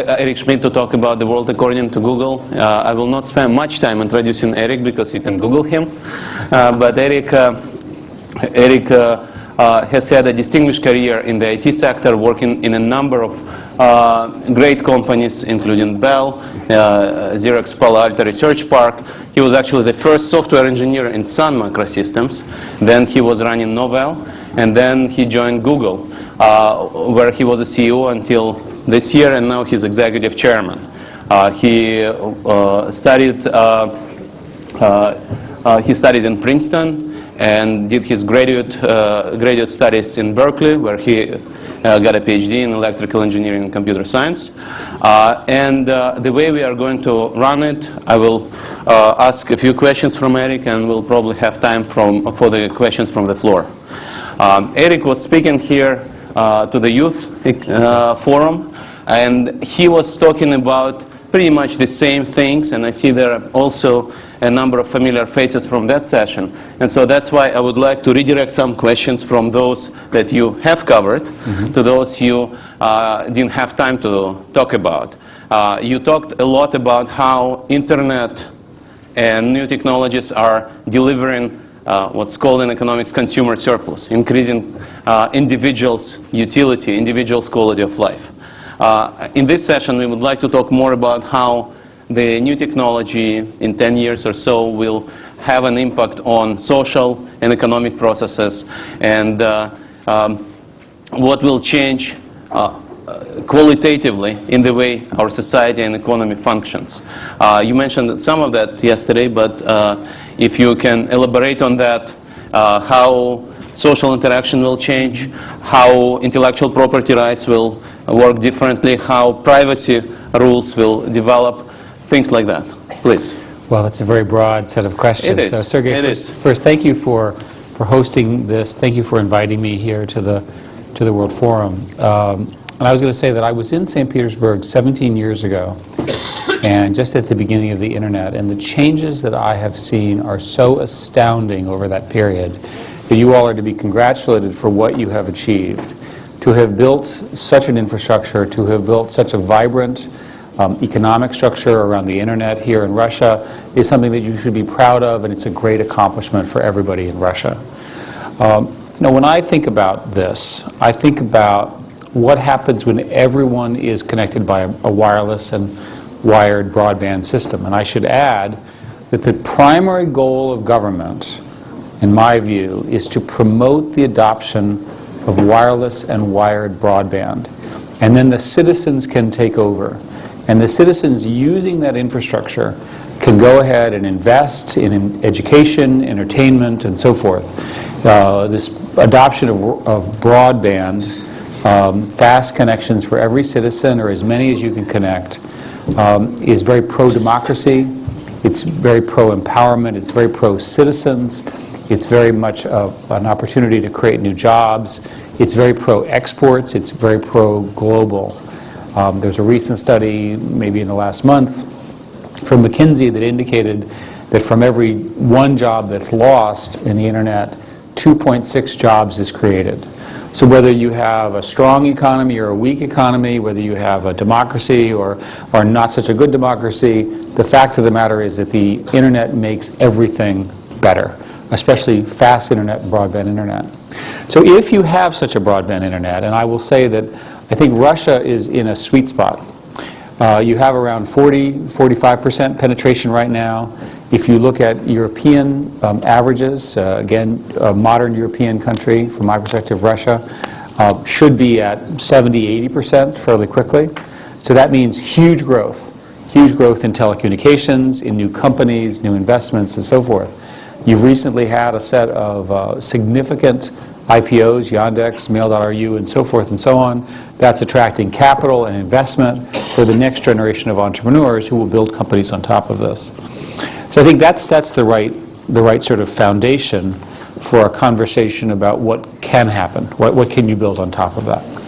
Eric Schmidt to talk about the world according to Google. I will not spend much time introducing Eric because you can Google him. But Eric has had a distinguished career in the IT sector, working in a number of great companies, including Bell, Xerox Palo Alto Research Park. He was actually the first software engineer in Sun Microsystems. Then he was running Novell, and then he joined Google, where he was a CEO until this year, and now he's executive chairman. He studied in Princeton and did his graduate studies in Berkeley, where he got a PhD in electrical engineering and computer science. The way we are going to run it, I will ask a few questions from Eric, and we'll probably have time for the questions from the floor. Eric was speaking here to the youth forum, and he was talking about pretty much the same things, and I see there are also a number of familiar faces from that session. And so that's why I would like to redirect some questions from those that you have covered to those you didn't have time to talk about. You talked a lot about how internet and new technologies are delivering what's called in economics consumer surplus, increasing individuals' utility, individuals' quality of life. In this session, we would like to talk more about how the new technology in 10 years or so will have an impact on social and economic processes, and what will change qualitatively in the way our society and economy functions. You mentioned some of that yesterday, but if you can elaborate on that, how social interaction will change, how intellectual property rights will work differently, how privacy rules will develop, things like that. Please. Well, it's a very broad set of questions. It is. So, Sergey, first, thank you for hosting this. Thank you for inviting me here to the World Forum. And I was going to say that I was in St. Petersburg 17 years ago, and just at the beginning of the internet, and the changes that I have seen are so astounding over that period that you all are to be congratulated for what you have achieved. To have built such an infrastructure, to have built such a vibrant economic structure around the internet here in Russia is something that you should be proud of, and it's a great accomplishment for everybody in Russia. When I think about this, I think about what happens when everyone is connected by a wireless and wired broadband system. And I should add that the primary goal of government, in my view, is to promote the adoption of wireless and wired broadband. And then the citizens can take over. And the citizens using that infrastructure can go ahead and invest in education, entertainment, and so forth. This adoption of broadband, fast connections for every citizen, or as many as you can connect, is very pro-democracy. It's very pro-empowerment. It's very pro-citizens. It's very much an opportunity to create new jobs. It's very pro-exports. It's very pro-global. There's a recent study, maybe in the last month, from McKinsey that indicated that from every one job that's lost in the internet, 2.6 jobs is created. So whether you have a strong economy or a weak economy, whether you have a democracy or not such a good democracy, the fact of the matter is that the internet makes everything better, especially fast internet and broadband internet. So if you have such a broadband internet, and I will say that I think Russia is in a sweet spot. You have around 45% penetration right now. If you look at European averages, again, a modern European country, from my perspective, Russia, should be at 70–80% fairly quickly. So that means huge growth in telecommunications, in new companies, new investments, and so forth. You've recently had a set of significant IPOs, Yandex, Mail.ru, and so forth and so on. That's attracting capital and investment for the next generation of entrepreneurs who will build companies on top of this. So I think that sets the right sort of foundation for a conversation about what can happen. What can you build on top of that?